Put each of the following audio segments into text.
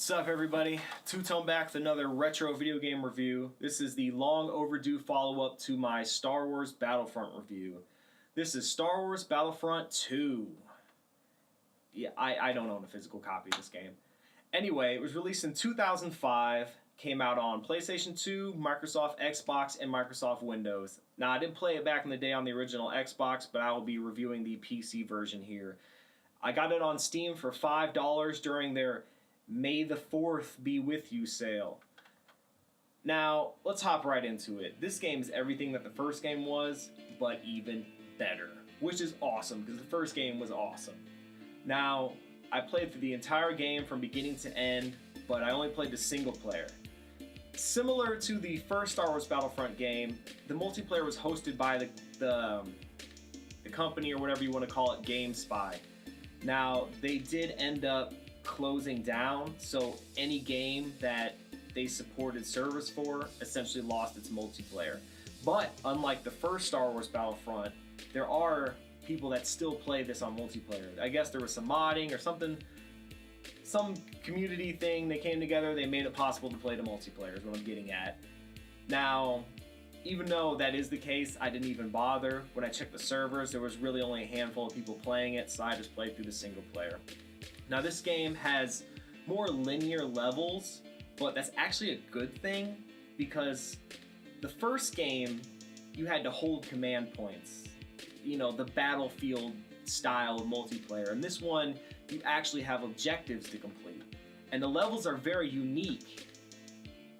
What's up, everybody? Two-Tone back with another retro video game review. This is the long overdue follow-up to my Star Wars Battlefront review. This is Star Wars Battlefront II. Yeah, I don't own a physical copy of this game. Anyway, it was released in 2005, came out on PlayStation 2, Microsoft Xbox, and Microsoft Windows. Now, I didn't play it back in the day on the original Xbox, but I will be reviewing the PC version here. I got it on Steam for $5 during their May the 4th be with you sale. Now, let's hop right into it. This game is everything that the first game was, but even better, which is awesome because the first game was awesome. Now, I played through the entire game from beginning to end, but I only played the single player. Similar to the first Star Wars Battlefront game, the multiplayer was hosted by the company, or whatever you want to call it, GameSpy. Now, they did end up closing down, so any game that they supported servers for essentially lost its multiplayer. But unlike the first Star Wars Battlefront, there are people that still play this on multiplayer. I guess there was some modding or something, some community thing, they came together, they made it possible to play the multiplayer is what I'm getting at. Now, even though that is the case, I didn't even bother. When I checked the servers, there was really only a handful of people playing it, so I just played through the single player. Now, this game has more linear levels, but that's actually a good thing because the first game, you had to hold command points, you know, the Battlefield style of multiplayer. And this one, you actually have objectives to complete. And the levels are very unique.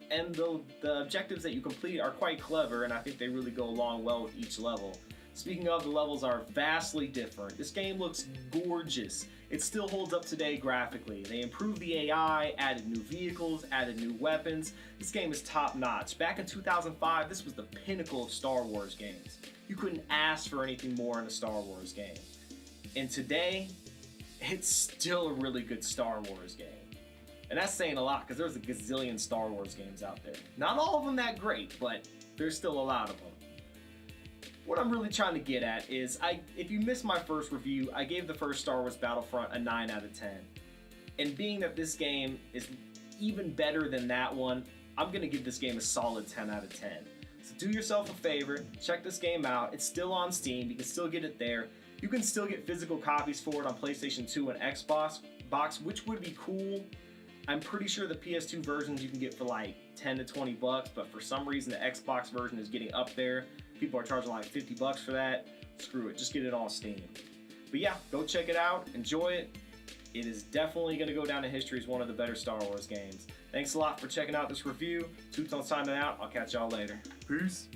And the objectives that you complete are quite clever, and I think they really go along well with each level. Speaking of, the levels are vastly different. This game looks gorgeous. It still holds up today graphically. They improved the AI, added new vehicles, added new weapons. This game is top notch. Back in 2005, this was the pinnacle of Star Wars games. You couldn't ask for anything more in a Star Wars game. And today, it's still a really good Star Wars game. And that's saying a lot because there's a gazillion Star Wars games out there. Not all of them that great, but there's still a lot of them. What I'm really trying to get at is, if you missed my first review, I gave the first Star Wars Battlefront a 9 out of 10. And being that this game is even better than that one, I'm going to give this game a solid 10 out of 10. So do yourself a favor, check this game out. It's still on Steam, you can still get it there. You can still get physical copies for it on PlayStation 2 and Xbox, which would be cool. I'm pretty sure the PS2 versions you can get for like 10 to 20 bucks, but for some reason the Xbox version is getting up there. People are charging like 50 bucks for that. Screw it, just get it on Steam. But yeah, go check it out, enjoy it. It is definitely going to go down in history as one of the better Star Wars games. Thanks a lot for checking out this review. Two-Tone signing out. I'll catch y'all later. Peace.